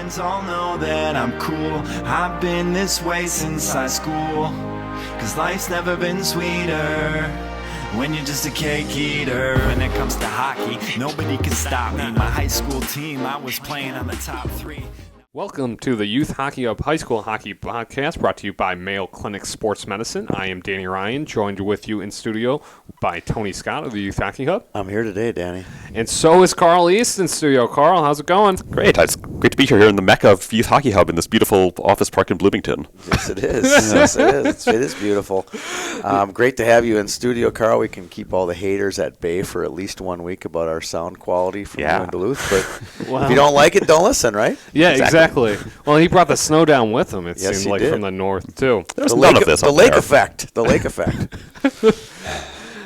friends all know that I'm cool. I've been this way since high school. Cause life's never been sweeter when you're just a cake eater. When it comes to hockey, nobody can stop me. My high school team, I was playing on the top 3. Welcome to the Youth Hockey Hub High School Hockey Podcast, brought to you by Mayo Clinic Sports Medicine. I am Danny Ryan, joined with you in studio by Tony Scott of the Youth Hockey Hub. I'm here today, Danny. And so is Carl East in studio. Carl, how's it going? Great. It's great to be here in the mecca of Youth Hockey Hub in this beautiful office park in Bloomington. Yes, it is. Yes, it is. It is beautiful. Great to have you in studio, Carl. We can keep all the haters at bay for at least 1 week about our sound quality from you in Duluth. But if you don't like it, don't listen, right? Yeah, exactly. Well, he brought the snow down with him, it seemed like, did. from the north, too. There's none of this the up lake there. effect. The lake effect.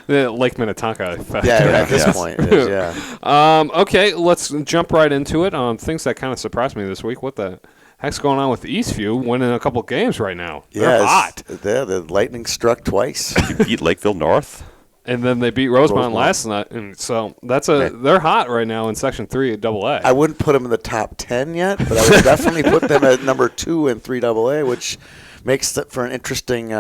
The Lake Minnetonka effect. Yeah, at this point, it is, yeah. Okay, let's jump right into it. Things that kind of surprised me this week. What the heck's going on with Eastview winning a couple games right now? They're hot. The Lightning struck twice. You beat Lakeville North. And then they beat Rosemont last night, and so they're hot right now in Section 3 at AA. I wouldn't put them in the top 10 yet, but I would definitely put them at number 2 in 3AA, which makes it for an interesting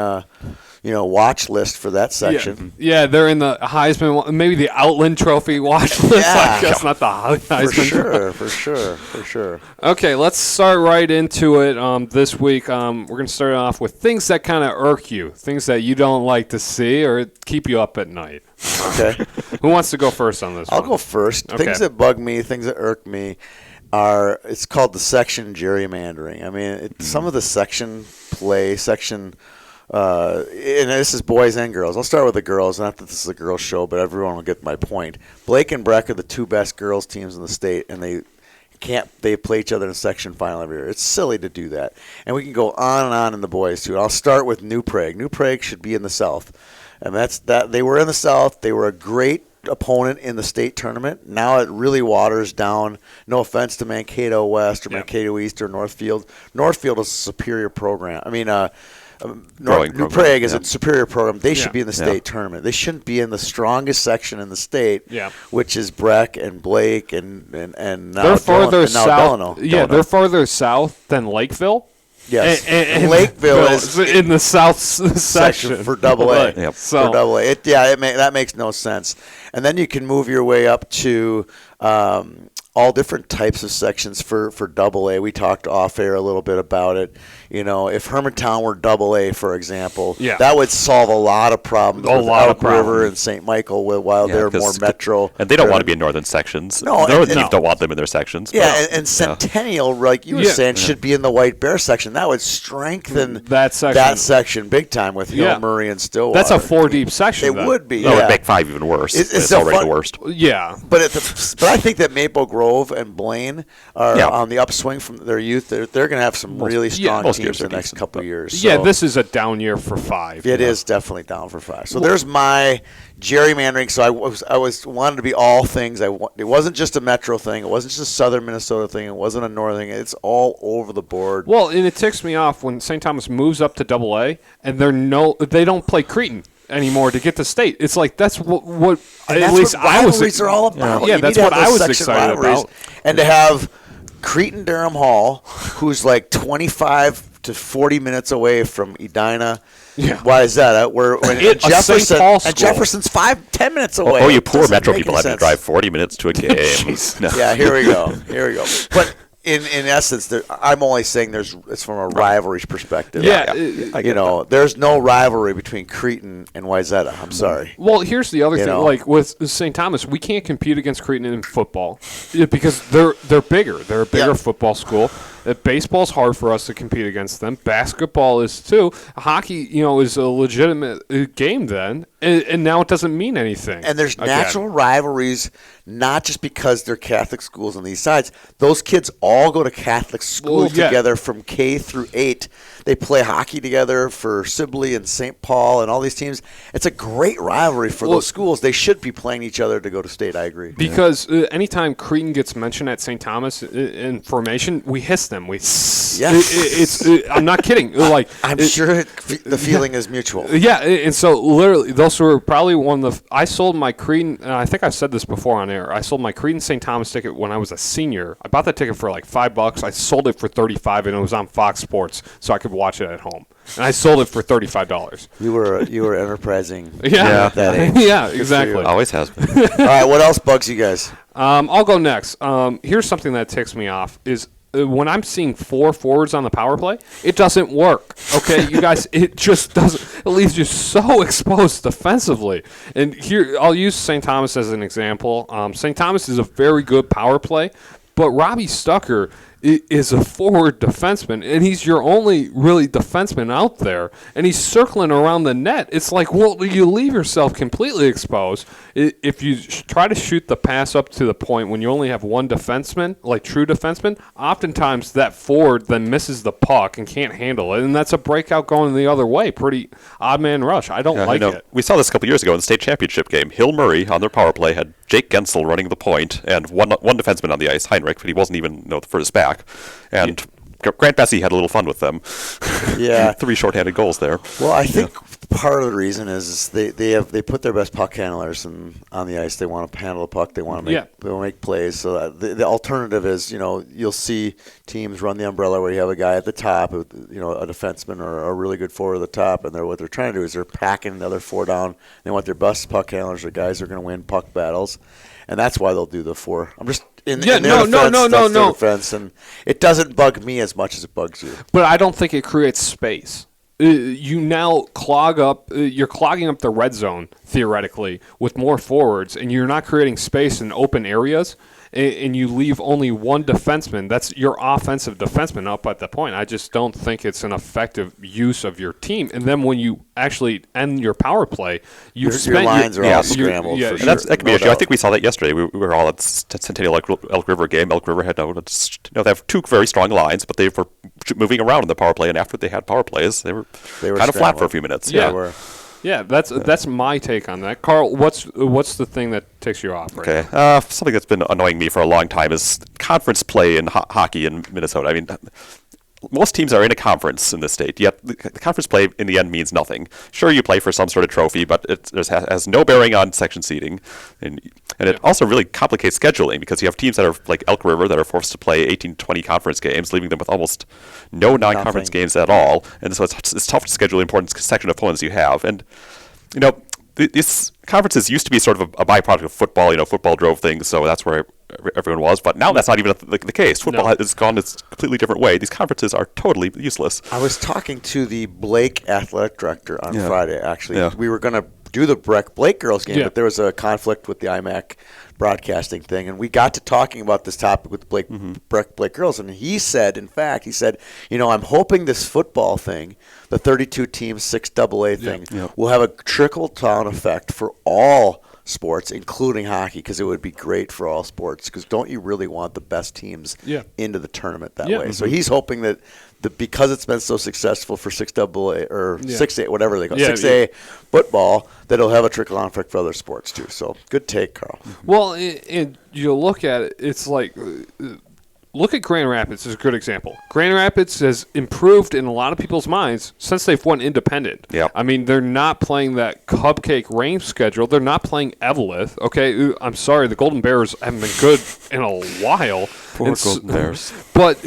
watch list for that section. Yeah, they're in the Heisman, maybe the Outland Trophy watch list. I guess not the Heisman. For sure. Okay, let's start right into it this week. We're going to start off with things that kind of irk you, things that you don't like to see or keep you up at night. Okay. Who wants to go first on this I'll one? go first. Okay. Things that bug me, things that irk me it's called the section gerrymandering. I mean, some of the section play, and this is boys and girls. I'll start with the girls. Not that this is a girls' show, but everyone will get my point. Blake and Breck are the two best girls teams in the state, and they play each other in a section final every year. It's silly to do that. And we can go on and on in the boys, too. I'll start with New Prague. New Prague should be in the South. And that's that. They were in the South. They were a great opponent in the state tournament. Now it really waters down. No offense to Mankato West or Mankato East or Northfield. Northfield is a superior program. I mean, New Prague is a superior program. They should be in the state tournament. They shouldn't be in the strongest section in the state, which is Breck and Blake and now they're farther south. Delano. Yeah, they're farther south than Lakeville. Yes, and Lakeville is in the south section for AA. Yep. For AA, that makes no sense. And then you can move your way up to all different types of sections for AA. We talked off air a little bit about it. You know, if Hermantown were AA, for example, that would solve a lot of problems with Elk River and St. Michael while they're more metro. And they don't want to be in northern sections. No, Northern teams don't want them in their sections. Yeah, and Centennial, like you were saying, should be in the White Bear section. That would strengthen that section big time with Hill, Murray, and Stillwater. That's a 4-deep section. It would be. That would make 5 even worse. It's already the worst. Yeah. But I think that Maple Grove and Blaine are on the upswing from their youth. They're going to have some really strong teams in the next couple of years. So. Yeah, this is a down year for 5. It is definitely down for 5. So there's my gerrymandering. So I wanted to be all things. It wasn't just a metro thing. It wasn't just a southern Minnesota thing. It wasn't a northern thing. It's all over the board. Well, and it ticks me off when St. Thomas moves up to AA and they don't play Cretin anymore to get to state. It's like that's what at least I was. Are all about. Yeah, that's what I was excited about. And to have Cretin Durham Hall, who's like 25 to 40 minutes away from Edina. Yeah. Why is that? Jefferson's 5-10 minutes away. Oh, you poor metro people have to drive 40 minutes to a game. No. Yeah, here we go. But in essence, I'm only saying it's from a rivalry perspective. Yeah. There's no rivalry between Cretin and Wayzata. I'm sorry. Well, here's the other thing. Like with St. Thomas, we can't compete against Cretin in football because they're bigger. They're a bigger football school. Baseball's hard for us to compete against them. Basketball is too. Hockey, is a legitimate game then, and now it doesn't mean anything. And there's natural rivalries, not just because they're Catholic schools on these sides. Those kids all go to Catholic school together from K through 8. They play hockey together for Sibley and St. Paul and all these teams. It's a great rivalry for those schools. They should be playing each other to go to state. I agree. Because anytime Cretin gets mentioned at St. Thomas in formation, we hiss them. them. I'm not kidding. Like I'm sure the feeling is mutual. Yeah, and so literally, those were probably one of the. I sold my Creed, and I think I've said this before on air. I sold my Creed and St. Thomas ticket when I was a senior. I bought that ticket for like $5. I sold it for $35, and it was on Fox Sports, so I could watch it at home. And I sold it for $35. You were enterprising. Yeah, at that age. Yeah, exactly. Always has been. All right, what else bugs you guys? I'll go next. Here's something that ticks me off is when I'm seeing 4 forwards on the power play, it doesn't work. Okay, you guys, it just doesn't. It leaves you so exposed defensively. And here, I'll use St. Thomas as an example. St. Thomas is a very good power play, but Robbie Stucker is a forward defenseman, and he's your only really defenseman out there, and he's circling around the net. It's like, well, you leave yourself completely exposed. If you try to shoot the pass up to the point when you only have one defenseman, like true defenseman, oftentimes that forward then misses the puck and can't handle it, and that's a breakout going the other way. Pretty odd man rush. I don't like it. We saw this a couple years ago in the state championship game. Hill Murray on their power play had Jake Gensel running the point and one defenseman on the ice, Heinrich, but he wasn't even the furthest back. And Grant Bessie had a little fun with them. Yeah. 3 shorthanded goals there. Well, I think part of the reason is they put their best puck handlers on the ice. They want to handle the puck. They want to make plays. So the alternative is, you'll see teams run the umbrella where you have a guy at the top, a defenseman or a really good forward at the top, and what they're trying to do is they're packing the other 4 down. They want their best puck handlers or guys who are going to win puck battles, and that's why they'll do the 4. I'm just in their defense, and it doesn't bug me as much as it bugs you. But I don't think it creates space. You now clog up. You're clogging up the red zone theoretically with more forwards, and you're not creating space in open areas. And you leave only one defenseman. That's your offensive defenseman up at the point. I just don't think it's an effective use of your team. And then when you actually end your power play, your lines are all scrambled. Yeah, sure. That could be an issue. I think we saw that yesterday. We were all at Centennial Elk River game. Elk River had they have 2 very strong lines, but they were moving around in the power play. And after they had power plays, they were kind of flat for a few minutes. Yeah. They were. Yeah, that's my take on that. Carl, what's the thing that takes you off right now? Something that's been annoying me for a long time is conference play in hockey in Minnesota. I mean, most teams are in a conference in this state, yet the conference play in the end means nothing. Sure, you play for some sort of trophy, but it has no bearing on section seeding. And it also really complicates scheduling because you have teams that are like Elk River that are forced to play 18, 20 conference games, leaving them with almost no non-conference games at all. And so it's tough to schedule the important section opponents you have. And, these conferences used to be sort of a byproduct of football. Football drove things, so that's where everyone was. But now that's not even the case. Football has gone its completely different way. These conferences are totally useless. I was talking to the Blake athletic director on Friday, actually. Yeah. We were going to do the Blake girls game, but there was a conflict with the IMAC broadcasting thing, and we got to talking about this topic with the Blake girls, and he said, I'm hoping this football thing, the 32 team 6AA thing, will have a trickle-down effect for all sports, including hockey, because it would be great for all sports, because don't you really want the best teams into the tournament that way? So he's hoping that because it's been so successful for 6AA or 6A, whatever they call it, 6A football, that it'll have a trickle-on effect for other sports too. So good take, Carl. Well, and you look at it, it's like look at Grand Rapids as a good example. Grand Rapids has improved in a lot of people's minds since they've won independent. Yep. I mean, they're not playing that cupcake range schedule. They're not playing Eveleth. Okay, I'm sorry, the Golden Bears haven't been good in a while. Poor Golden Bears. But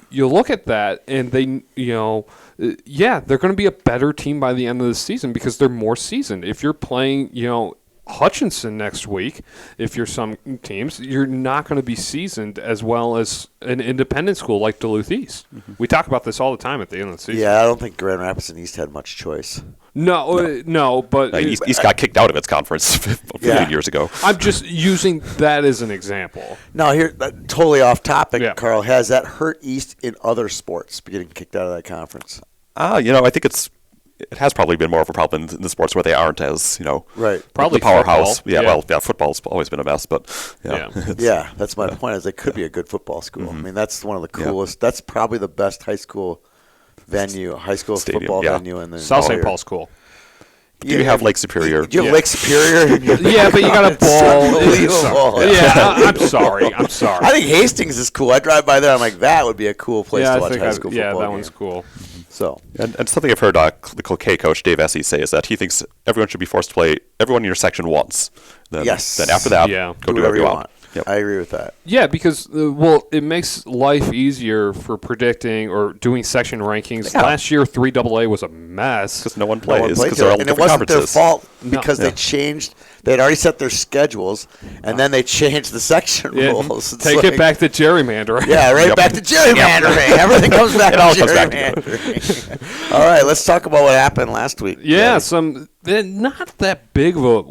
you look at that, and they, they're going to be a better team by the end of the season because they're more seasoned. If you're playing, Hutchinson next week, if you're some teams, you're not going to be seasoned as well as an independent school like Duluth East. Mm-hmm. We talk about this all the time at the end of the season. Yeah, I don't think Grand Rapids and East had much choice. No, but East got kicked out of its conference 15 years ago. I'm just using that as an example. Now, here, totally off topic, Carl, has that hurt East in other sports, getting kicked out of that conference? I think it has probably been more of a problem in the sports where they aren't as, right. Probably the powerhouse. Football's always been a mess, but that's my point. Is they could be a good football school. Mm-hmm. I mean, that's one of the coolest. That's probably the best high school venue, stadium, football venue in the South St. Paul School. Do you have Lake Superior? Do you have Lake Superior? Yeah, but you got a ball. Unbelievable. I'm sorry. I think Hastings is cool. I drive by there. I'm like, that would be a cool place to watch high school football. Yeah, that game. one's cool. So and something I've heard the K coach Dave Essie say is that he thinks everyone should be forced to play everyone in your section once. Then after that, go do whatever you want. Yep. I agree with that. Yeah, because it makes life easier for predicting or doing section rankings. Yeah. Last year, 3AA was a mess Because no one plays. And Because they're all it different wasn't their conferences. fault because they changed. They had already set their schedules, and then they changed the section rules. It's Take it back to gerrymandering. Yeah, back to gerrymandering. Everything comes back to gerrymandering. All right, let's talk about what happened last week. Yeah, not that big of a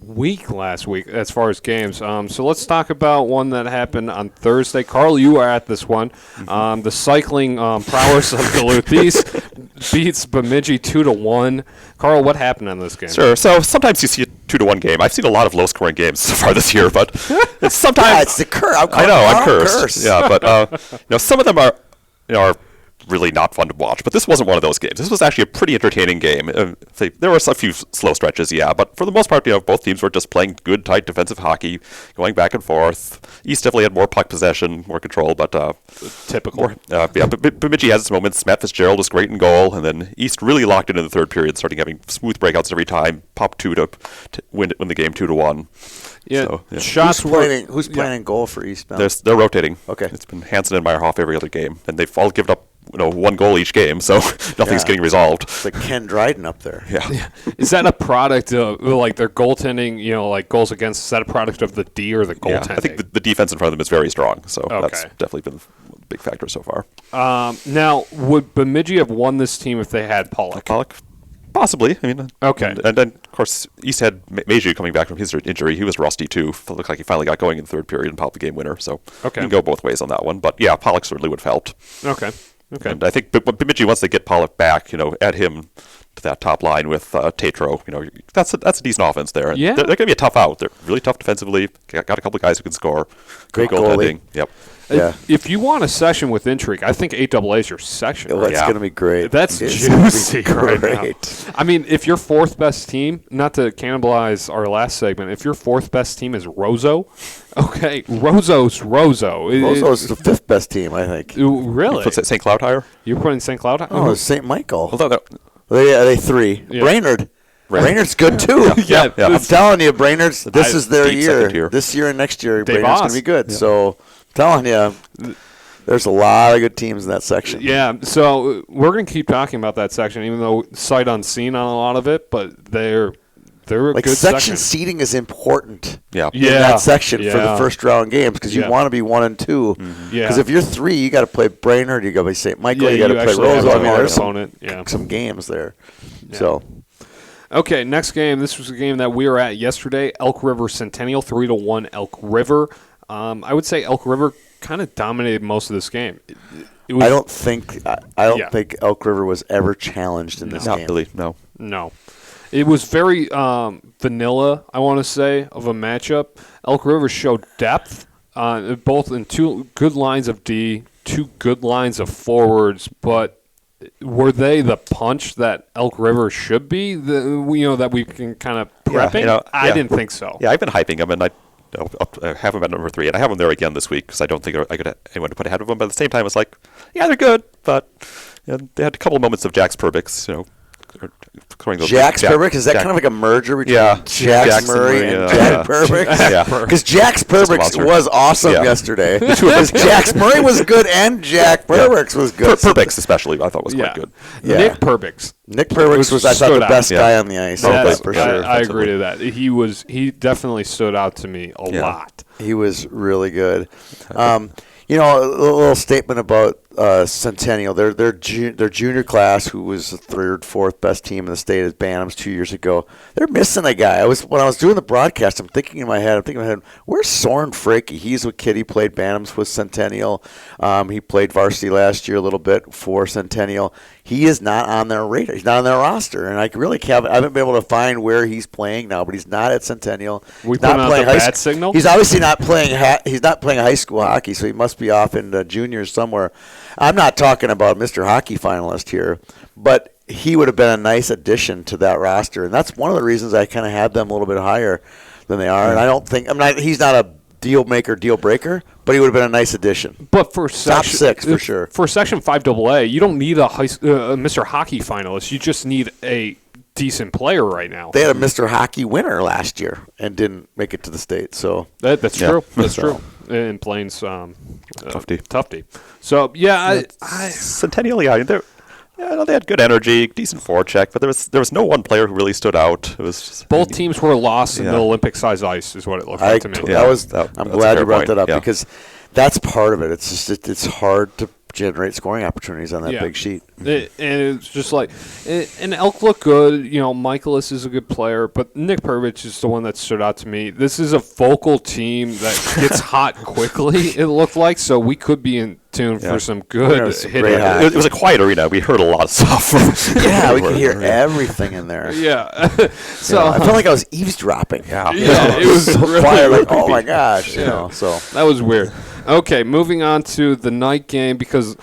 week last week as far as games. So let's talk about one that happened on Thursday. Carl, you were at this one. The cycling prowess of Duluth East beats Bemidji 2-1. Carl, what happened on this game? Sure. So sometimes you see a 2-1 game. I've seen a lot of low-scoring games so far this year, but it's sometimes it's the curse. I'm cursed. Yeah, but some of them are really not fun to watch. But this wasn't one of those games. This was actually a pretty entertaining game. There were a few slow stretches, but for the most part, both teams were just playing good, tight defensive hockey, going back and forth. East definitely had more puck possession, more control, but typical. But Bemidji has its moments. Matt Fitzgerald was great in goal, and then East really locked in the third period, starting having smooth breakouts every time. Pop 2 to win the game 2-1. Yeah, So, shots Who's playing in goal for East now? they're rotating. Okay. It's been Hansen and Meyerhoff every other game, and they've all given up one goal each game, so nothing's getting resolved. It's like Ken Dryden up there. Yeah. Is that a product of like their goaltending? Like goals against. Is that a product of the D or the goaltending? I think the defense in front of them is very strong, so that's Okay. definitely been a big factor so far. Now, would Bemidji have won this team if they had Pollock? Pollock? Possibly. Okay. And then, of course, East had Meju coming back from his injury. He was rusty, too. It looked like he finally got going in the third period and popped the game winner. So you can go both ways on that one. But, yeah, Pollock certainly would have helped. Okay. And I think Bemidji, once they get Pollock back, add him to that top line with Tatro, that's a decent offense there. And Yeah. They're going to be a tough out. They're really tough defensively. Got a couple of guys who can score. Great goaltending. Yep. Yeah. If you want a session with intrigue, I think 8AA is your section. Oh, that's going to be great. That's It's juicy gonna be right now. great. I mean, if your fourth best team, not to cannibalize our last segment, if your fourth best team is Roseau, okay, Roseau's Roseau. Roseau's the fifth best team, I think. Really? Puts St. Cloud higher? You're putting St. Cloud? Oh, it's St. Michael. Although that, Are they three? Yeah. Brainerd. Brainerd's good, too. Yeah. I'm telling you, Brainerd's, this is their deep second year. tier. This year and next year, Dave Brainerd's going Oz. to be good. Yeah. So, I'm telling you, there's a lot of good teams in that section. Yeah, so we're going to keep talking about that section, even though sight unseen on a lot of it, but they're a Like good section seeding is important yeah. in that section for the Yeah. first round games because you Yeah. want to be 1 and 2. Yeah. Because if you're 3, you got to play Brainerd, you got to play St. Michael, Yeah, you got to play actually have Roseau. a I mean, hard there's opponent. some games there. Yeah. So Okay, next game. This was a game that we were at yesterday. Elk River Centennial, 3-1 Elk River. I would say Elk River kind of dominated most of this game. It was, I don't think Elk River was ever challenged in this Not game. really, no. No. It was very vanilla, I want to say, of a matchup. Elk River showed depth, both in two good lines of D, two good lines of forwards, but were they the punch that Elk River should be? That we can kind of prepping? I didn't think so. Yeah, I've been hyping them, and I have them at number 3, and I have them there again this week because I don't think I could have anyone to put ahead of them. But at the same time, it's like, yeah, they're good, but they had a couple of moments of Jax Perbix, Jax Perbix? Is that kind of like a merger between Jax Murray and Jack Perbix? Yeah. Because Jax Perbix was awesome yesterday. Because Jax Murray was good and Jack Perbix was good. Perbix especially, I thought was quite good. Yeah. Nick Perbix. Nick Perbix was, I thought, the best guy on the ice. For sure. I agree to that. He definitely stood out to me a lot. He was really good. A little statement about Centennial. Their junior class, who was the third, fourth best team in the state as Bantams 2 years ago. They're missing a guy. When I was doing the broadcast, I'm thinking in my head, where's Soren Frakey? He's with Kid. He played Bantams with Centennial. He played varsity last year a little bit for Centennial. He is not on their radar. He's not on their roster, and I haven't been able to find where he's playing now. But he's not at Centennial. We put out the bad signal. He's obviously not playing. He's not playing high school hockey, so he must be off in juniors somewhere. I'm not talking about Mr. Hockey finalist here, but he would have been a nice addition to that roster, and that's one of the reasons I kind of had them a little bit higher than they are. And I don't think he's not a deal breaker, but he would have been a nice addition. But for top 6 for sure. For Section 5AA, you don't need a Mr. Hockey finalist. You just need a decent player right now. They had a Mr. Hockey winner last year and didn't make it to the state. So that's true. That's true. In Plains, Tufty. So Centennial, I know they had good energy, decent forecheck, but there was no one player who really stood out. It was just, both teams were lost in the Olympic-sized ice, is what it looked like to me. I'm glad you brought that up because that's part of it. It's just it's hard to generate scoring opportunities on that big sheet. And it's just like, and Elk looked good. Michaelis is a good player, but Nick Pervich is the one that stood out to me. This is a vocal team that gets hot quickly, it looked like, so we could be in tune for some good hitting. It was a quiet arena. We heard a lot of stuff. We could hear everything in there. Yeah. So I felt like I was eavesdropping. It was so really quiet. Like, creepy. oh my gosh. So that was weird. Okay, moving on to the night game because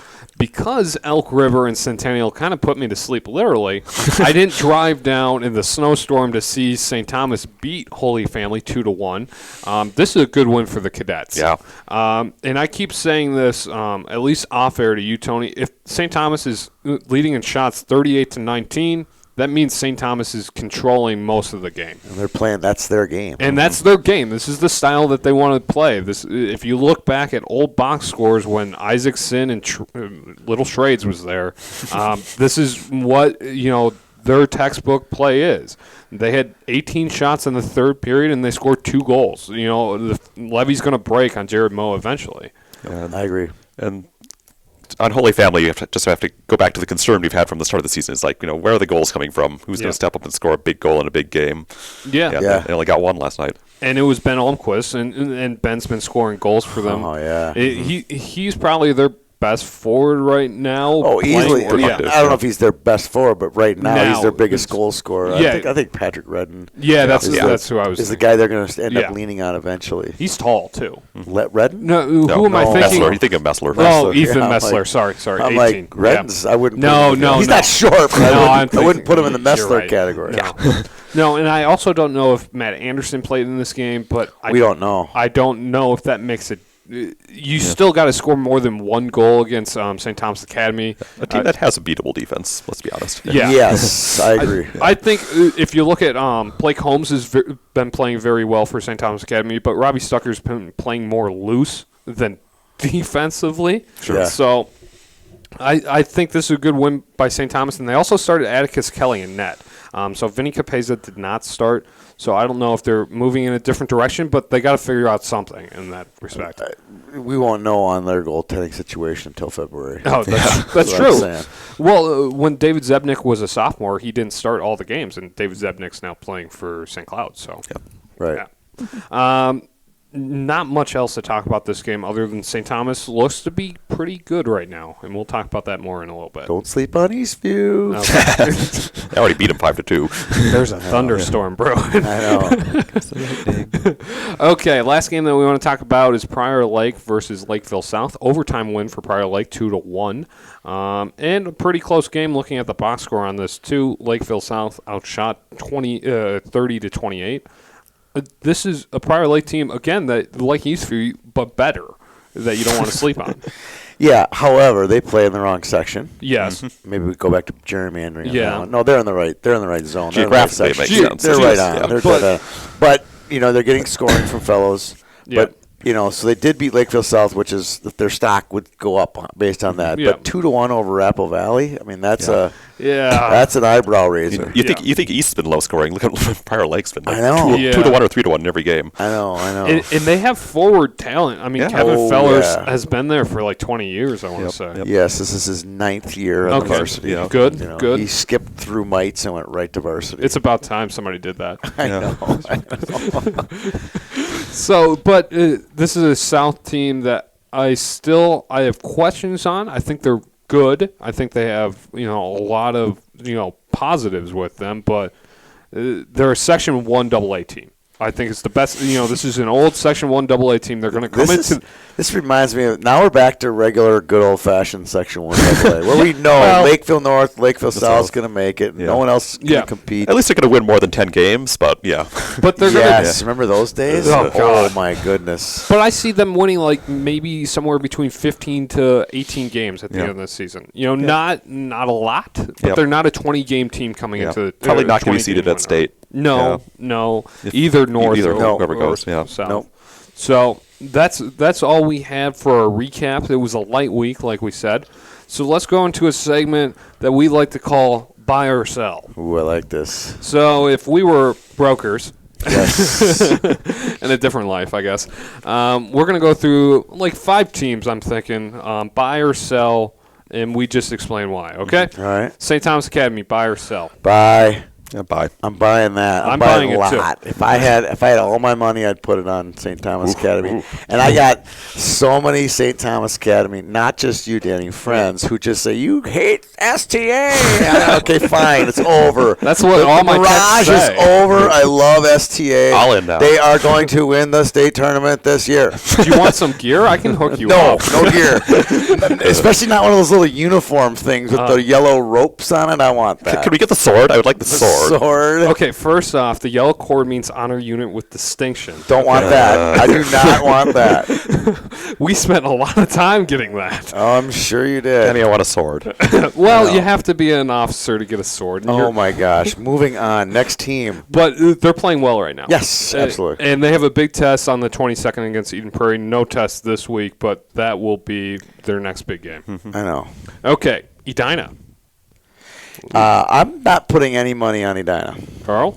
Elk River and Centennial kind of put me to sleep literally. I didn't drive down in the snowstorm to see St. Thomas beat Holy Family 2-1. This is a good win for the Cadets. Yeah. And I keep saying this, at least off air to you, Tony. If St. Thomas is leading in shots 38-19. That means St. Thomas is controlling most of the game. And they're playing. That's their game. And that's their game. This is the style that they want to play. If you look back at old box scores when Isaacson and Little Shrades was there, this is what their textbook play is. They had 18 shots in the third period, and they scored 2 goals. The levy's going to break on Jared Moe eventually. I agree. And on Holy Family, you have to go back to the concern we've had from the start of the season. It's like, where are the goals coming from? Who's going to step up and score a big goal in a big game? Yeah. They only got 1 last night. And it was Ben Almquist, and Ben's been scoring goals for them. Oh, yeah. He's probably their best forward right now. Oh, easily. I Yeah. don't know if he's their best forward, but right now he's their biggest goal scorer. Yeah. I think Patrick Redden. Yeah, that's who I was is the thinking. guy they're going to end up leaning on eventually. He's tall, too. Redden? No, who am I thinking? Messler. You think of Messler. Oh, Ethan Yeah, Messler. Sorry. I'm 18. like, Redden's, I wouldn't No, put him no, He's no. not short, but I wouldn't put him in the You're Messler right. category. No. No, and I also don't know if Matt Anderson played in this game, but We don't know. I don't know if that makes it. You still got to score more than 1 goal against St. Thomas Academy. A team that has a beatable defense, let's be honest. Yeah. Yes, I agree. I think if you look at Blake Holmes has been playing very well for St. Thomas Academy, but Robbie Stucker's been playing more loose than defensively. Sure. Yeah. So I think this is a good win by St. Thomas, and they also started Atticus Kelly in net. So Vinny Capeza did not start. So I don't know if they're moving in a different direction, but they got to figure out something in that respect. We won't know on their goaltending situation until February. Oh, that's That's what true. I'm saying. Well, when David Zebnik was a sophomore, he didn't start all the games, and David Zebnik's now playing for St. Cloud. So, Right. yeah. Not much else to talk about this game other than St. Thomas looks to be pretty good right now, and we'll talk about that more in a little bit. Don't sleep on Eastview. Okay. They already beat him 5-2. There's a thunderstorm brewing. I know. Okay, last game that we want to talk about is Prior Lake versus Lakeville South. Overtime win for Prior Lake, 2-1. And a pretty close game looking at the box score on this, too. Lakeville South outshot 30-28. This is a Prior Lake team, again, that like Eastview, but better, that you don't want to sleep on. Yeah, however, they play in the wrong section. Yes. Maybe we go back to gerrymandering. on Yeah. that one. No, they're in the right. They're in the right zone. They're in the right Geographically, it section. makes sense. They're right on. Yeah. They're but they're getting scoring from fellows. Yeah. But so they did beat Lakeville South, which is their stock would go up based on that. Yeah. But 2-1 over Apple Valley. I mean, that's Yeah. an eyebrow raiser. You think East's been low scoring? Look at Prior Lake's been like I know. 2-1 or 3-1 in every game. I know. And they have forward talent. I mean, Yeah. Kevin Oh, Fellers yeah. has been there for like 20 years, I want to say. Yes, this is his 9th year on the Okay. varsity. Yeah. Good, You know, good. He skipped through mites and went right to varsity. It's about time somebody did that. I know. So, but this is a South team that I have questions on. I think they're good. I think they have, a lot of, positives with them, but they're a Section 1 AA team. I think it's the best. This is an old Section 1 AA team. They're going to come into. This reminds me of, now we're back to regular, good old-fashioned Section 1 AA, where we know Lakeville North, Lakeville South is going to make it. Yeah. No one else can compete. At least they're going to win more than 10 games, but yeah. But they're yes, remember those days? Oh, my goodness. But I see them winning like maybe somewhere between 15 to 18 games at the end of the season. Not a lot, but they're not a 20-game team coming into probably not going to be seeded at state. No, either North or whoever goes. South. Nope. So that's all we had for our recap. It was a light week, like we said. So let's go into a segment that we like to call Buy or Sell. Ooh, I like this. So if we were brokers, yes, in a different life, I guess, we're going to go through like 5 teams, I'm thinking, buy or sell, and we just explain why, okay? All right. St. Thomas Academy, buy or sell? Buy. Yeah, buy. I'm buying that. I'm buying buying a it lot. too. If I had all my money, I'd put it on St. Thomas Academy. And I got so many St. Thomas Academy, not just you, Danny, friends who just say you hate STA. Okay, fine, it's over. That's what all my Mirage texts is say. over. I love STA. All in now. They are going to win the state tournament this year. Do you want some gear? I can hook you No, up. no gear. Especially not one of those little uniform things with the yellow ropes on it. I want that. Can we get the sword? I would like the sword. Okay, first off, the yellow cord means honor unit with distinction. Don't want that. I do not want that. We spent a lot of time getting that. Oh, I'm sure you did. Danny, I want a sword. Well, you have to be an officer to get a sword. Oh, my gosh. Moving on. Next team. But they're playing well right now. Yes, absolutely. And they have a big test on the 22nd against Eden Prairie. No test this week, but that will be their next big game. I know. Okay, Edina. I'm not putting any money on Edina. Carl?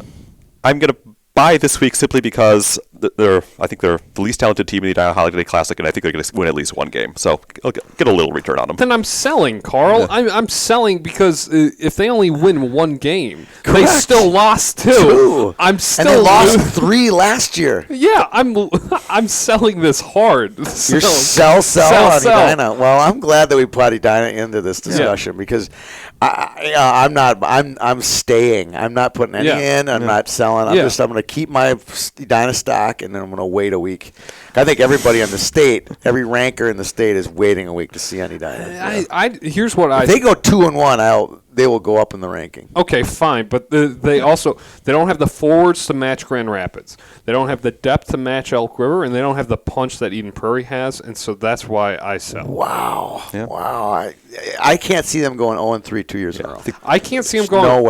I'm going to buy this week simply because I think they're the least talented team in the Edina Holiday Classic, and I think they're going to win at least one game. So I'll get a little return on them. Then I'm selling, Carl. Yeah. I'm selling because if they only win one game, they Correct. still lost two. I'm still And they lost 3 last year. Yeah, I'm selling this hard. You're sell on Edina. Well, I'm glad that we brought Edina into this discussion because I'm staying. I'm not putting any in. I'm not selling. I'm going to keep my Edina stock, and then I'm going to wait a week. I think everybody in the state, every ranker in the state, is waiting a week to see on Edina. Here's what if they go 2-1, they will go up in the ranking. Okay, fine, but they don't have the forwards to match Grand Rapids. They don't have the depth to match Elk River, and they don't have the punch that Eden Prairie has, and so that's why I sell. Wow. Yeah. Wow. I can't see them going 0-3 2 years in a row. I can't see them going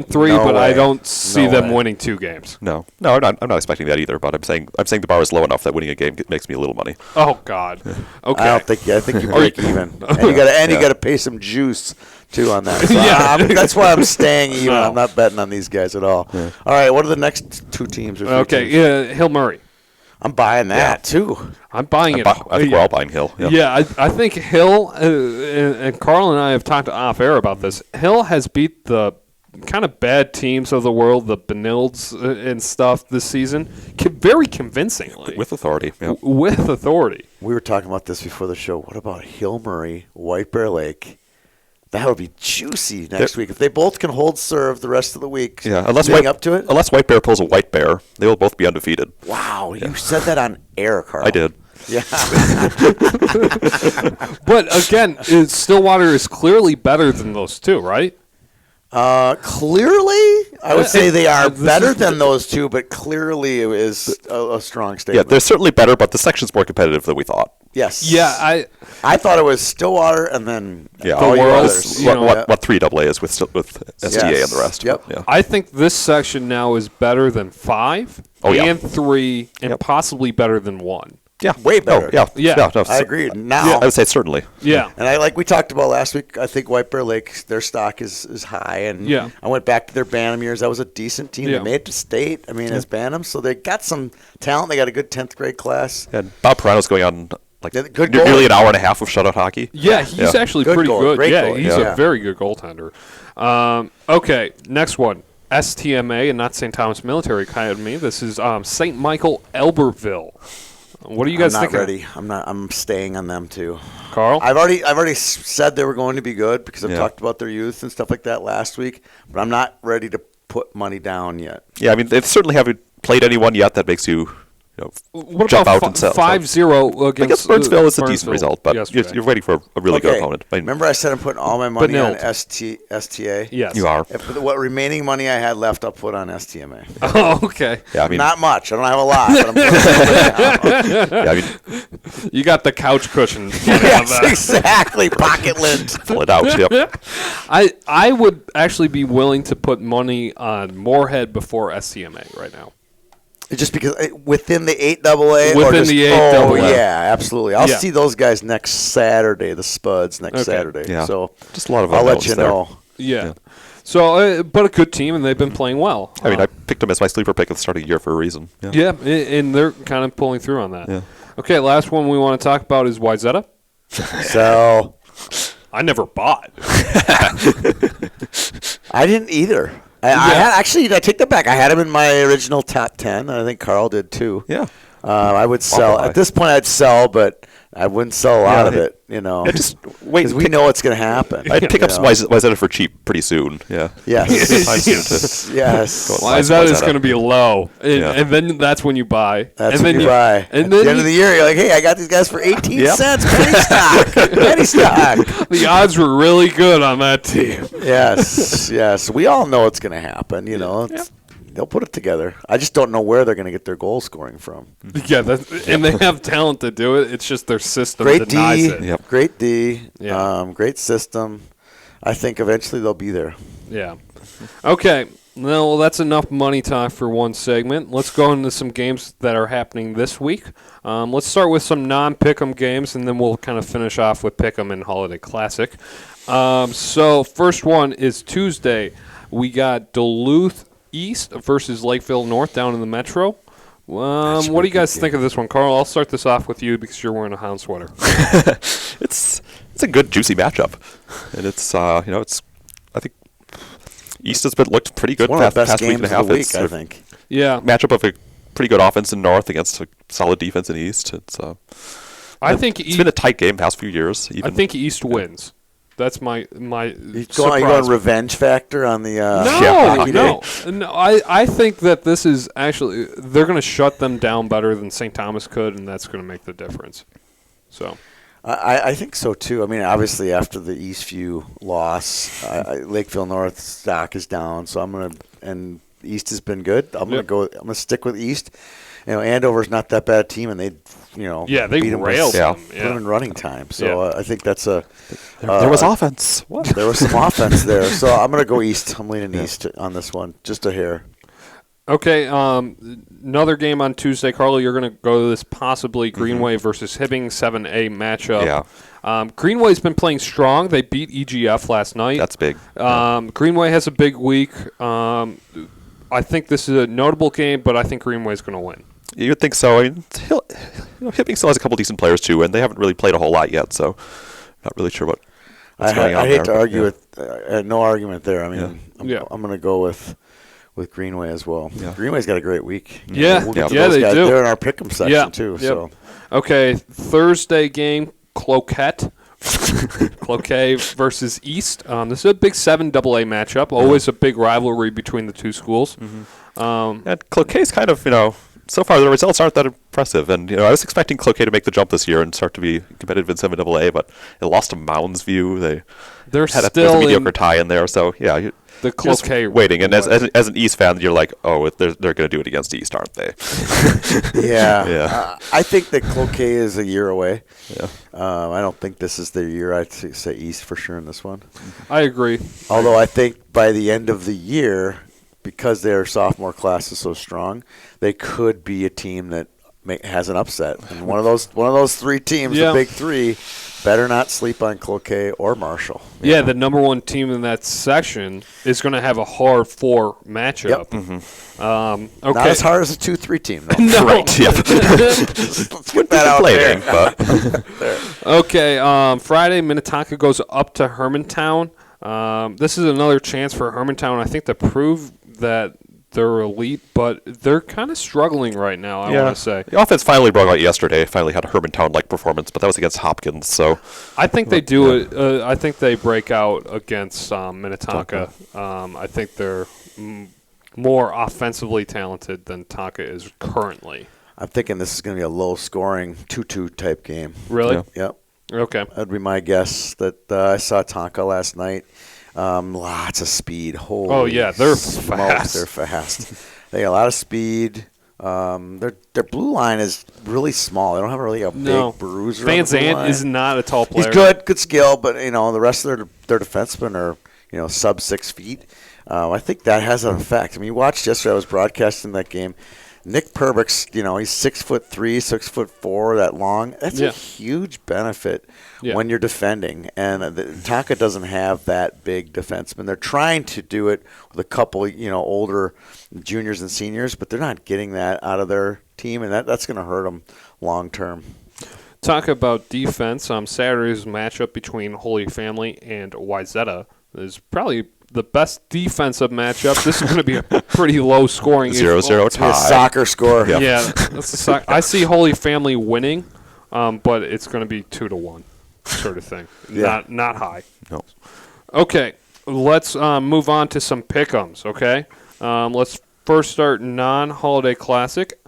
0-3, but I don't see them winning 2 games. No, I'm not expecting that either. But I'm saying the bar is low enough that winning a game makes me a little money. Oh God. Okay. I think you break even, and you got to pay some juice too on that. So that's why I'm staying even. No. I'm not betting on these guys at all. Yeah. All right, what are the next 2 teams? Or 3 teams? Hill Murray. I'm buying that too. I'm buying it. I think we're all buying Hill. Yeah, I think Hill and Carl and I have talked off air about this. Hill has beat the kind of bad teams of the world, the Benildes and stuff this season, very convincingly. With authority. Yeah. With authority. We were talking about this before the show. What about Hill Murray, White Bear Lake? That would be juicy next week if they both can hold serve the rest of the week. Yeah, unless White Bear pulls a White Bear, they will both be undefeated. Wow, you said that on air, Carl. I did. Yeah. But again, Stillwater is clearly better than those 2, right? Clearly, I would say they are better than those 2, but clearly it is a strong statement. Yeah, they're certainly better, but the section's more competitive than we thought. Yes. Yeah, I thought it was Stillwater and then the world. What 3 AA is with STA and the rest. Yep. Yeah. I think this section now is better than 5 and 3 and possibly better than 1. Yeah, way better. No, I agree. Now, I would say certainly. Yeah, and like we talked about last week, I think White Bear Lake, their stock is high, and I went back to their Bantam years. That was a decent team. They made it to state. I mean, as Bantam, so they got some talent. They got a good 10th grade class. And Bob Perano's going on nearly an hour and a half of shutout hockey. Yeah, he's actually pretty good. Great he's a very good goaltender. Okay, next one. STMA and not St. Thomas Military Academy. This is St. Michael Elberville. What are you guys thinking? I'm not ready. I'm staying on them too. Carl? I've already said they were going to be good because I've talked about their youth and stuff like that last week, but I'm not ready to put money down yet. Yeah, I mean they certainly have played anyone yet that makes you What jump about out and sell. 5-0 against I guess Burnsville is a decent Burnsville result, but yesterday. you're waiting for a really good opponent. Remember I said I'm putting all my money on Vanilled. STA? Yes. You are. What remaining money I had left, I'll put on STMA. Oh, okay. Yeah, I mean, Not much. I don't have a lot, but I'm putting it down. yeah, I mean, You got the couch cushion. Yes, exactly. Pocket lint. pull it out. Yep. I would actually be willing to put money on Moorhead before SCMA right now. Just because within the 8AA? Within the 8AA. Oh, yeah, absolutely. I'll Yeah. see those guys next Saturday, the Spuds next Saturday. Yeah. So Just a lot of I'll let unknowns you there. know. Yeah. So, but a good team, and they've been playing well. I mean, I picked them as my sleeper pick at the start of the year for a reason. Yeah. Yeah, and they're kind of pulling through on that. Yeah. Okay, last one we want to talk about is Wyzetta. So I never bought. I didn't either. I take that back. I had him in my original top 10. I think Carl did too. Yeah. I would sell. high. At this point, I'd sell, but I wouldn't sell a lot of it, Just wait. because we know what's going to happen. I'd pick up you some know? Wyzetta for cheap pretty soon. Yeah. Yes. Time soon to Yes. Well, Wyzetta is Wyzetta. going to be low, Yeah. and then that's when you buy. That's and when then you buy. And At then the end of the year, you're like, hey, I got these guys for 18 Yep. cents. Penny stock. Penny stock. the odds were really good on that team. Yes. Yes. We all know it's going to happen. They'll put it together. I just don't know where they're going to get their goal scoring from. Yeah, and they have talent to do it. It's just their system Great denies D. it. Yep. Great D. Yeah. Great system. I think eventually they'll be there. Yeah. Okay. Well, that's enough money talk for one segment. Let's go into some games that are happening this week. Let's start with some non-pick'em games, and then we'll kind of finish off with pick'em and Holiday Classic. So first one is Tuesday. We got Duluth East versus Lakeville North down in the Metro. What do you guys think of this one, Carl? I'll start this off with you because you're wearing a Hound sweater. It's a good juicy matchup, and it's I think East has looked pretty good One of the best past week games and a of half. the week, It's I a think. Yeah. matchup of a pretty good offense in North against a solid defense in East. I think it's been a tight game past few years. I think East wins. That's my You surprise. going revenge factor on the No, hockey day? no. I think that this is actually they're going to shut them down better than St. Thomas could, and that's going to make the difference. So I think so too. I mean, obviously after the Eastview loss, Lakeville North stock is down, so and East has been good. I'm gonna stick with East. Andover's not that bad a team, and they they beat 'em with- railed them. put them in running time. So Yeah. I think that's there was offense. What? there was some offense there. So I'm gonna go East. I'm leaning East on this one, just a hair. Okay, another game on Tuesday, Carlo. You're going to go to this possibly Greenway versus Hibbing 7A matchup. Yeah. Greenway's been playing strong. They beat EGF last night. That's big. Greenway has a big week. I think this is a notable game, but I think Greenway's going to win. You would think so. I mean, Hibbing still has a couple decent players too, and they haven't really played a whole lot yet, so not really sure what's going on I hate there, to but, argue yeah. with no argument there. I mean, Yeah. I'm going to go with Greenway as well. Yeah. Greenway's got a great week. Yeah. We'll get to Yeah, those they guys. do. They're in our pick'em section Yeah. too. Yep. So Okay, Thursday game, Cloquet. Cloquet versus East. This is a big 7AA matchup. Always a big rivalry between the two schools. And Cloquet's kind of, so far the results aren't that impressive. And, I was expecting Cloquet to make the jump this year and start to be competitive in 7AA, but it lost to Mounds View. They're There's still a mediocre in tie in there, so, yeah. the You're just Cloquet waiting. And as an East fan, you're like, oh, they're going to do it against East, aren't they? yeah, Yeah. I think that Cloquet is a year away. Yeah. I don't think this is their year. I'd say East for sure in this one. I agree. Although I think by the end of the year, because their sophomore class is so strong, they could be a team that has an upset. And one of those three teams, Yeah. the big three, better not sleep on Cloquet or Marshall. Yeah, the number one team in that section is going to have a hard 4 matchup. Yep. Okay. Not as hard as a 2-3 team, though. No. Right, yep. Let's get that out there. Deflating, but Okay, Friday, Minnetonka goes up to Hermantown. This is another chance for Hermantown, I think, to prove that they're elite, but they're kind of struggling right now, I want to say. The offense finally broke out yesterday. Finally had a Hermantown-like performance, but that was against Hopkins, so... I think they do it. I think they break out against Minnetonka. I think they're more offensively talented than Tonka is currently. I'm thinking this is going to be a low-scoring 2-2 type game. Really? Yeah. Yep. Okay. That'd be my guess. That I saw Tonka last night. Lots of speed. Holy they're smokes, fast. They're fast. They got a lot of speed. Their blue line is really small. They don't have really a big bruiser. Van on the blue Zandt line. is not a tall player. He's good skill, but the rest of their defensemen are sub 6 feet. I think that has an effect. I mean, you watched yesterday. I was broadcasting that game. Nick Perbix, he's 6'3", 6'4", that long. That's a huge benefit when you're defending. And Tonka doesn't have that big defenseman. They're trying to do it with a couple, older juniors and seniors, but they're not getting that out of their team, and that's going to hurt them long term. Talk about defense. Saturday's matchup between Holy Family and YZeta is probably the best defensive matchup. This is going to be a pretty low scoring 0-0 tie. A soccer score. Yeah, I see Holy Family winning, but it's going to be 2-1 sort of thing. Not high. No. Okay, let's move on to some pick'ems. Okay, let's first start non-holiday classic.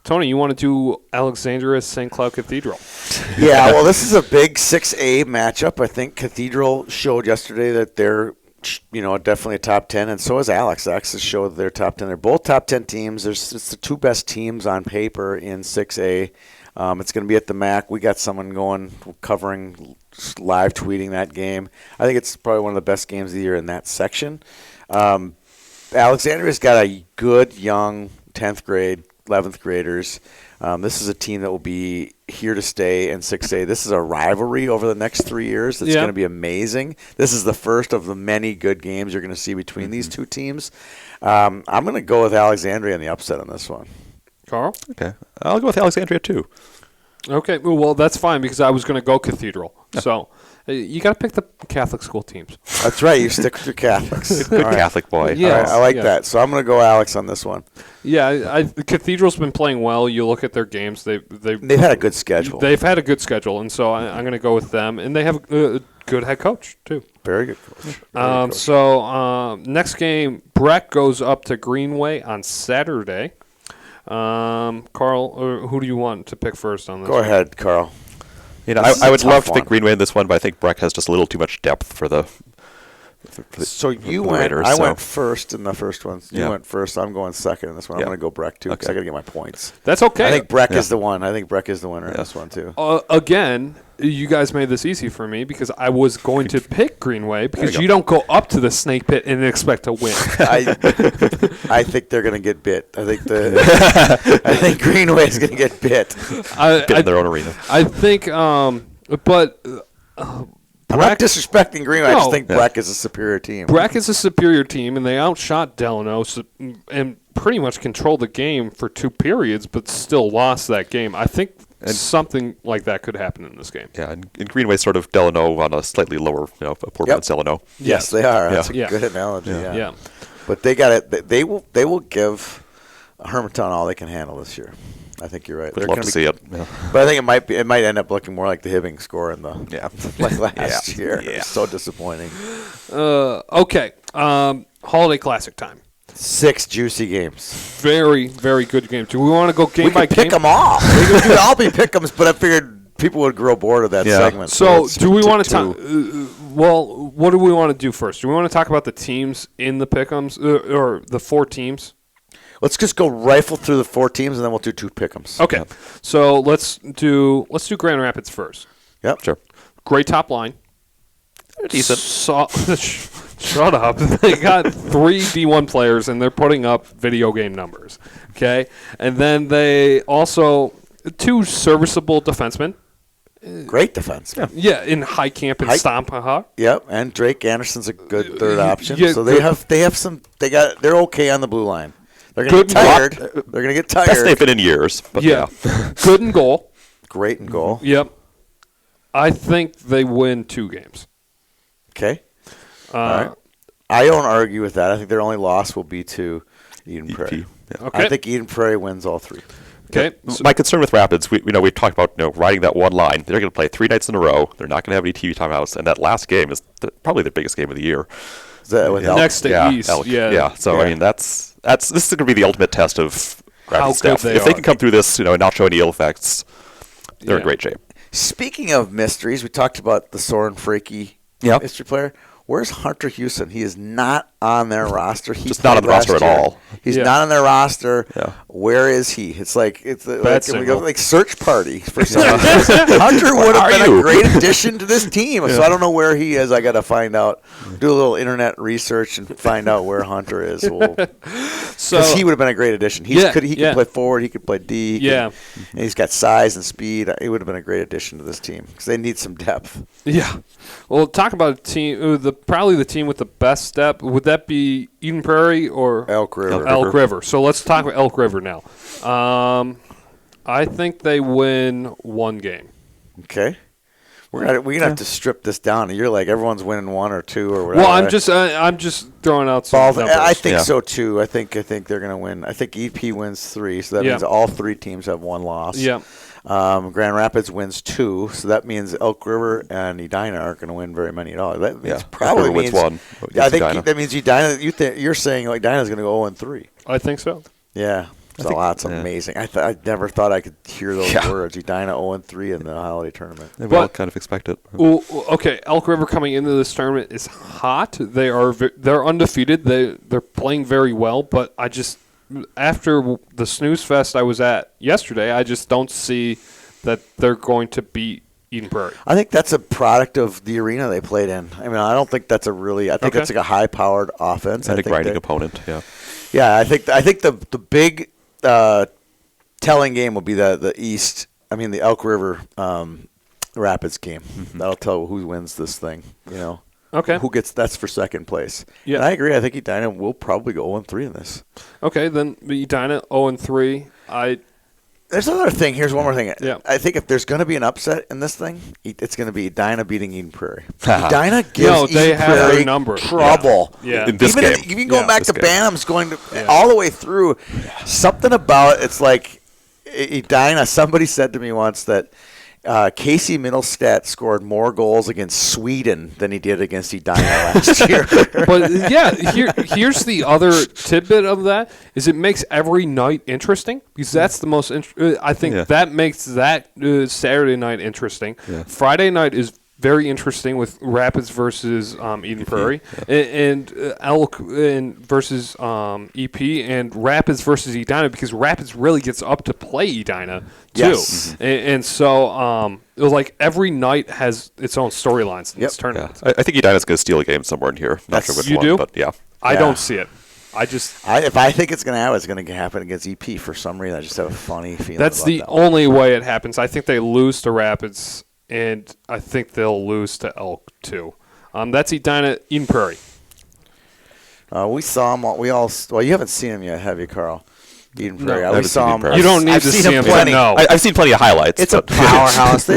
Tony, you want to do Alexandria St. Cloud Cathedral? Yeah, well, this is a big 6A matchup. I think Cathedral showed yesterday that they're definitely a top 10, and so is Alex. Alex has showed that they're top 10. They're both top 10 teams. It's the two best teams on paper in 6A. It's going to be at the MAC. We got someone going, covering, live tweeting that game. I think it's probably one of the best games of the year in that section. Alexandria's got a good young 10th grade, 11th graders. This is a team that will be here to stay in 6A. This is a rivalry over the next 3 years that's going to be amazing. This is the first of the many good games you're going to see between these two teams. I'm going to go with Alexandria in the upset on this one. Carl? Okay. I'll go with Alexandria, too. Okay, well, that's fine because I was going to go Cathedral. So you got to pick the Catholic school teams. That's right. You stick with your Catholics. Good Catholic boy. Yeah. All right, I like that. So I'm going to go Alex on this one. Yeah, Cathedral's been playing well. You look at their games; they've had a good schedule. They've had a good schedule, and so I'm going to go with them. And they have a good head coach too. Very good coach. So next game, Breck goes up to Greenway on Saturday. Carl, who do you want to pick first on this? Go ahead, Carl. I would love to pick Greenway in this one, but I think Breck has just a little too much depth for the. So you went. Raiders, I went first in the first one. You went first. I'm going second in this one. I'm Yeah. going to go Breck too because Okay. I got to get my points. That's okay. I think Breck is the one. I think Breck is the winner in this one too. Again, you guys made this easy for me because I was going to pick Greenway because you don't go up to the snake pit and expect to win. I think they're going to get bit. I think Greenway is going to get bit. Bit in their own arena. I think, but. I'm not disrespecting Greenway. I just No. think Breck is a superior team. Breck is a superior team, and they outshot Delano and pretty much controlled the game for 2 periods, but still lost that game. I think something like that could happen in this game. Yeah, and Greenway sort of Delano on a slightly lower, a poor man's Delano. Yes, they are. That's Yeah. a good analogy. Yeah. But they got it. They will give Hermantown all they can handle this year. I think you're right. Would love to see it. Yeah. But I think it might end up looking more like the Hibbing score in the like last year. Yeah. It's so disappointing. Okay. Holiday Classic time. 6 juicy games. Very, very good game. Do we want to go game We by could game? pick them all. We could all be pick 'ems, but I figured people would grow bored of that segment. So let's do we stick want to talk? two. Well, what do we want to do first? Do we want to talk about the teams in the pick'ems or the 4 teams? Let's just go rifle through the 4 teams, and then we'll do 2 pick-ems. Okay, so let's do Grand Rapids first. Yep. Sure. Great top line. They're decent. Shut up. They got 3 D1 players, and they're putting up video game numbers. Okay, and then they also 2 serviceable defensemen. Great defense. Yeah, in High Camp and Stompaha. Yep, and Drake Anderson's a good third option. Yeah, so good. they're okay on the blue line. They're gonna get tired. They're gonna get tired. Best they've been in years. But Yeah, good in goal. Great in goal. Yep. I think they win 2 games. Okay. All right. I don't argue with that. I think their only loss will be to Eden Prairie. Yeah. Okay. I think Eden Prairie wins all 3. Okay. So, My concern with Rapids, we've talked about riding that one line. They're going to play 3 nights in a row. They're not going to have any TV timeouts, and that last game is probably the biggest game of the year. Is that with Elk? Next to East. Elk. Yeah. So Yeah. I mean, this is going to be the ultimate test of How Rapids good staff. they If they are. can come through this, and not show any ill effects, they're in Yeah. great shape. Speaking of mysteries, we talked about the Soren Freaky Yep. mystery player. Where's Hunter Houston? He is not on their roster. He Just not on the played last roster at year. all. He's Yeah. not on their roster. Yeah. Where is he? It's like we signal. go like search party for someone. Hunter would have are been you? a great addition to this team. So I don't know where he is. I got to find out. Do a little internet research and find out where Hunter is. So Because he would have been a great addition. He Yeah, could yeah. play forward. He could play D. Yeah. And he's got size and speed. He would have been a great addition to this team because they need some depth. Yeah. Well, talk about a team. Probably the team with the best step. Would that be Eden Prairie or Elk River. Elk River? So let's talk about Elk River now. I think they win one game. Okay. We're gonna have to strip this down. You're like everyone's winning one or two or whatever. Well, I'm just throwing out some numbers. I think Yeah. so too. I think they're gonna win. I think EP wins 3, so that Yeah. means all 3 teams have one loss. Yeah. Grand Rapids wins 2, so that means Elk River and Edina aren't going to win very many at all. That means probably Elk River wins means, one Yeah, I against think Edina. that means Edina. You're saying like Edina's going to go 0-3. I think so. Yeah. So that's amazing. I never thought I could hear those words. Edina 0-3 in the holiday tournament. We all But- kind of expect it. Well, okay, Elk River coming into this tournament is hot. They're undefeated. They're playing very well, but I just after the snooze fest I was at yesterday, I just don't see that they're going to beat Eden Prairie. I think that's a product of the arena they played in. I mean, I don't think that's a really. I think Okay. that's like a high-powered offense. And I a think grinding that- opponent, yeah. Yeah, I think the big telling game will be the Elk River Rapids game. That'll tell who wins this thing. Okay. Who gets that's for second place. Yeah. And I agree. I think Edina will probably go 0-3 in this. Okay, then Edina 0-3. There's another thing. Here's one more thing. Yeah. I think if there's going to be an upset in this thing, it's going to be Edina beating Eden Prairie. Edina gives No, they Eden have their Prairie number. trouble. Yeah. In this even game. even going Yeah. back This to game. Bantams, going to all the way through, something about it's like Edina. Somebody said to me once that Casey Middlestat scored more goals against Sweden than he did against Edina last year. But yeah, here's the other tidbit of that is it makes every night interesting because that's the most. I think Yeah. that makes that Saturday night interesting. Yeah. Friday night is very interesting with Rapids versus Eden Prairie and Elk versus EP and Rapids versus Edina because Rapids really gets up to play Edina too. Yes. And so it was like every night has its own storylines in this Yeah. tournament. I think Edina's going to steal a game somewhere in here. Not sure which You one, do? but yeah. I Yeah. don't see it. If I think it's going to happen, it's going to happen against EP for some reason. I just have a funny feeling. That's about the that one. only way it happens. I think they lose to Rapids, and I think they'll lose to Elk too. That's Edina, Eden Prairie. We saw him. Well, you haven't seen him yet, have you, Carl? Eden Prairie. I we haven't saw seen him. Eden Prairie. You don't need I've to seen see him to plenty. know. I've seen plenty of highlights. It's a but- powerhouse.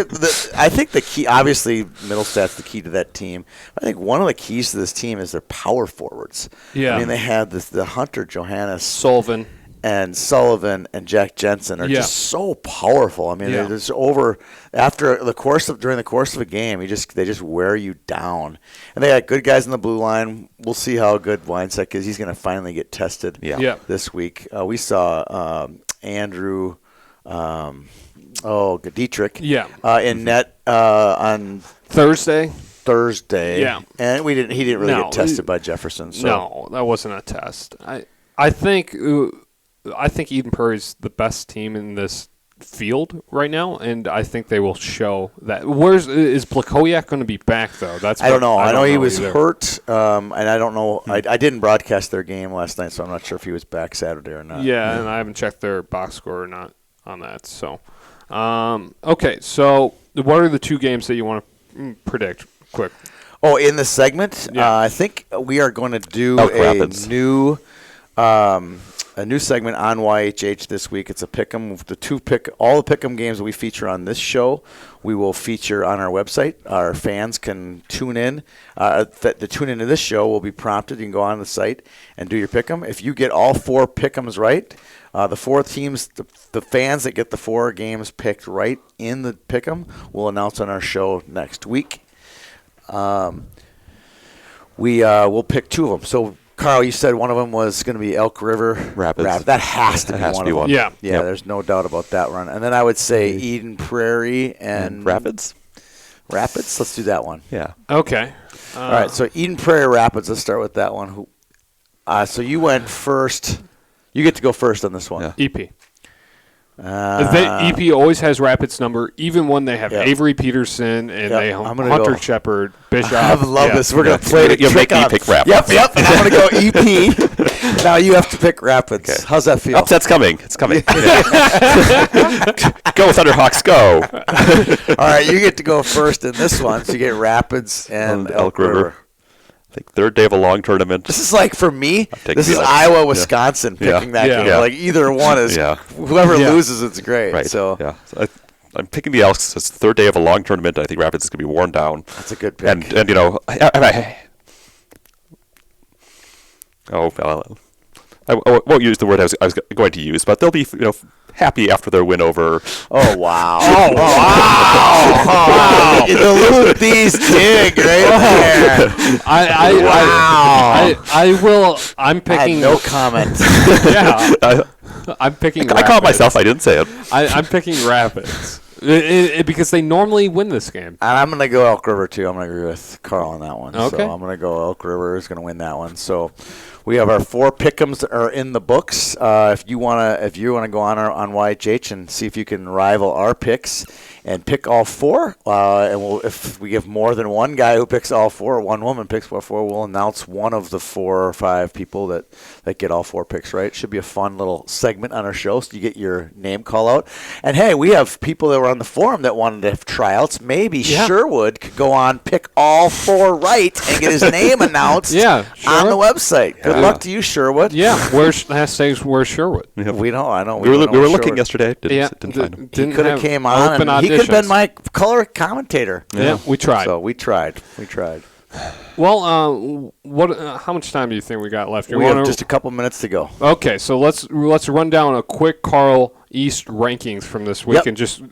I think the key, obviously, Middlestat's the key to that team. I think one of the keys to this team is their power forwards. Yeah. I mean, they had the Hunter Johannes Sullivan. and Sullivan and Jack Jensen are Yeah. just so powerful. I mean, Yeah. they're just during the course of a game, they just wear you down. And they got good guys in the blue line. We'll see how good Weinsack is. He's going to finally get tested Yeah. this week. We saw Andrew Dietrich in net on Thursday. Thursday. Yeah. And he didn't really No, get tested by Jefferson. So. No, that wasn't a test. I think Eden Prairie's the best team in this field right now, and I think they will show that. Is Blakowiak going to be back though? I don't know. I know he was either. hurt, and I don't know. I didn't broadcast their game last night, so I'm not sure if he was back Saturday or not. Yeah, and I haven't checked their box score or not on that. So, okay. So, what are the two games that you want to predict? Quick. Oh, in this segment, Yeah. I think we are going to do Elk a Rapids. new segment on YHH this week. It's a pick'em. All the pick'em games that we feature on this show, we will feature on our website. Our fans can tune in. To tune into this show will be prompted. You can go on the site and do your pick'em. If you get all 4 pick'ems right, the 4 teams, the fans that get the 4 games picked right in the pick'em, we'll announce on our show next week. we'll pick two of them. So, Carl, you said one of them was going to be Elk River Rapids. That has to That be has one to be of them. one. Yeah. Yeah, Yep. there's no doubt about that one. And then I would say Eden Prairie and Rapids. Rapids. Let's do that one. Yeah. Okay. All right, so Eden Prairie Rapids. Let's start with that one. So you went first. You get to go first on this one. Yeah. EP. EP always has Rapids number, even when they have Yeah. Avery Peterson and they I'm gonna Hunter go- Shepard, Bishop. I love Yeah. this. We're going to Yeah. play the You'll make trick me on- pick Rapids. Yep. And I'm going to go EP. Now you have to pick Rapids. Okay. How's that feel? Upset's coming. It's coming. Go Thunderhawks, go. All right, you get to go first in this one. So you get Rapids and Elk River. I think third day of a long tournament. This is like, for me, taking this is the Elks. Iowa, Wisconsin Yeah. picking that Yeah. game. Yeah. Like either one is, Yeah. whoever Yeah. loses, it's great. Right. So yeah. So I'm picking the Elks. It's the third day of a long tournament. I think Rapids is going to be worn down. that's a good pick. And you know, I won't use the word I was going to use, but they'll be happy after their win over. oh, wow. Oh, wow. You dilute these dig right there. I will. I'm I had picking. no comment. Yeah. I'm picking. I caught Rapids. myself. I didn't say it. I'm picking Rapids because they normally win this game. And I'm going to go Elk River, too. I'm going to agree with Carl on that one. Okay. So I'm going to go Elk River is going to win that one. So we have our 4 pick'ems that are in the books. If you want to go on YHH and see if you can rival our picks and pick all 4, and if we give more than one guy who picks all 4, or one woman picks all 4, we'll announce one of the 4 or 5 people that get all 4 picks right. Should be a fun little segment on our show, so you get your name call out. And hey, we have people that were on the forum that wanted to have tryouts. Maybe Yeah. Sherwood could go on, pick all 4 right, and get his name announced Yeah, on the Sherwood. website. Good Yeah. luck to you, Sherwood. Yeah. Where's Sherwood? We know. I know. We were don't know looking Sherwood. yesterday. Didn't find him. He could have came on, and he could have been my color commentator. Yeah, we tried. So we tried. Well, what? How much time do you think we got left? We have just a couple minutes to go. Okay, so let's run down a quick Carl East rankings from this week Yep. and just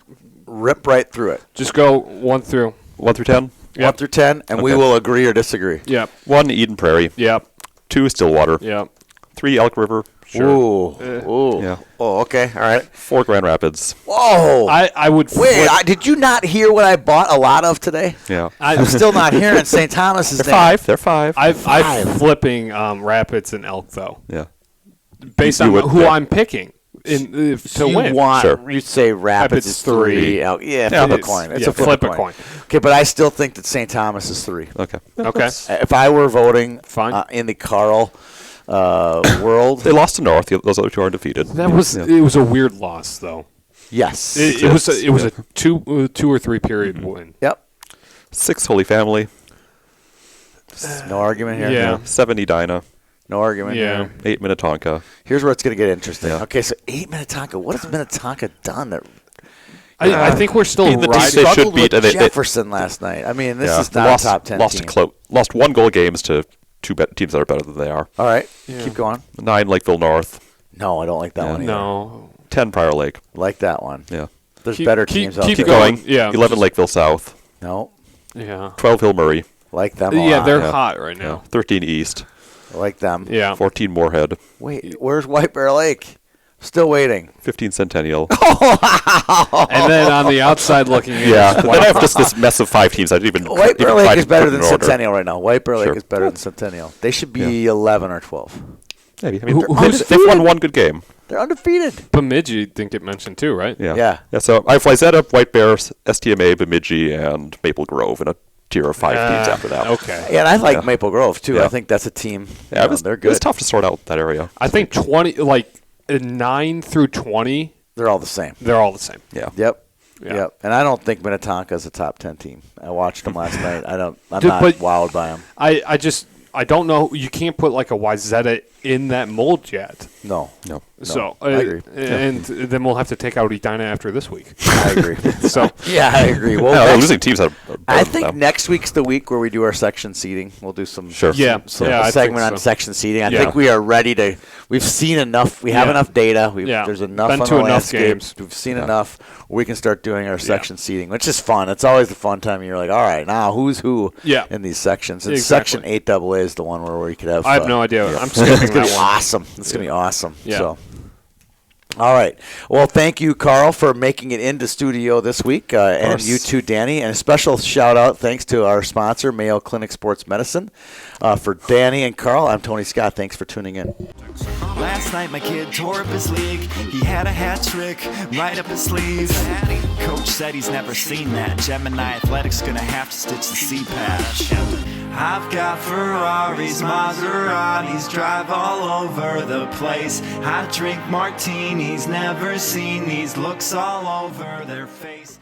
Rip right through it. go 1 through. 1 through 10. 1 through 10, and we Okay. will agree or disagree. Yep. 1 Eden Prairie. Yep. 2 Stillwater. Yep. 3 Elk River. Sure. Ooh. Yeah. Oh, okay. All right. 4 Grand Rapids. Whoa. I would Wait, flip- did you not hear what I bought a lot of today? Yeah. I'm still not hearing St. Thomas's They're name. 5. They're 5. I'm Five. flipping Rapids and Elk though, yeah. based You on would, who yeah. I'm picking to you win. want, Sure. you'd say Rapids Rapids is 3. 3. Yeah, Yeah, flip a that's- coin. It's yeah, a flip a coin. Okay, but I still think that St. Thomas is 3. Okay. Okay. If I were voting Fine. in the Carl world, They lost to North. Those other 2 are undefeated. That was it was a weird loss though. yes. It was a 2 or 3 period win. Yep. 6 Holy Family. No argument here. Yeah. 7 Edina. No argument Yeah. here. 8 Minnetonka. Here's where it's going to get interesting. Yeah. Okay, so 8 Minnetonka. What has Minnetonka done that I think we're still Being the riding. team they should struggled beat, with and they- Jefferson last night? I mean, this is not lost, a top 10 lost team. Lost 1 goal games to 2 teams that are better than they are. All right, Yeah. keep going. 9 Lakeville North. No, I don't like that Yeah. one either. No. 10 Prior Lake. Like that one. Yeah. There's Keep- better keep- teams out keep there. Keep going. going. Yeah. 11 Lakeville South. No, Yeah. 12 Hill Murray. like them a Yeah, lot. they're Yeah. hot right Yeah. now. 13 East. Like them. Yeah. 14 Moorhead. Wait, where's White Bear Lake? Still waiting. 15 Centennial. And then on the outside looking in, Yeah. is Then White- I have just this mess of 5 teams. I didn't even. White Bear even Lake try is to better put than in order. Centennial right now. White Bear Lake Sure. is better than Centennial. They should be 11 or 12. Maybe. I mean, Who's they've won 1 good game. They're undefeated. Bemidji didn't get mentioned too, right? Yeah. Yeah. So I have Wyzetta, White Bear, STMA, Bemidji, and Maple Grove in a tier of 5 teams after that. Okay. Yeah, and I like Yeah. Maple Grove, too. Yeah. I think that's a team. Yeah, it was, they're it was good. tough to sort out that area. I think 9 through 20, They're all the same. they're all the same. Yeah. Yep. Yeah. Yep. And I don't think Minnetonka is a top 10 team. I watched them last night. I'm Dude, not but- wowed by them. I don't know. You can't put like a Wyzetta in that mold yet. No. So I agree. And then we'll have to take out Edina after this week. I agree. So Yeah, I agree. Well, No, losing teams are. I think next week's the week where we do our section seating. We'll do some Sure. Yeah. some Yeah, I segment think on so. section seating. I Yeah. think we are ready to. We've seen enough. We have Yeah. enough data. Yeah. There's enough Been on to the enough landscape. games. We've seen enough. We can start doing our section seating, which is fun. It's always the fun time. You're like, all right, now who's who in these sections? And Exactly. section 8AA is the one where we could have. I have no idea. I'm It's skipping gonna that be one. awesome. It's gonna be awesome. Yeah. So. All right. Well, thank you, Carl, for making it into studio this week, and you too, Danny. And a special shout-out, thanks to our sponsor, Mayo Clinic Sports Medicine. For Danny and Carl, I'm Tony Scott. Thanks for tuning in. Last night my kid tore up his league. He had a hat trick right up his sleeve. Coach said he's never seen that. Gemini Athletics gonna have to stitch the C-patch. I've got Ferraris, Maseratis, drive all over the place. I drink martinis, never seen these looks all over their face.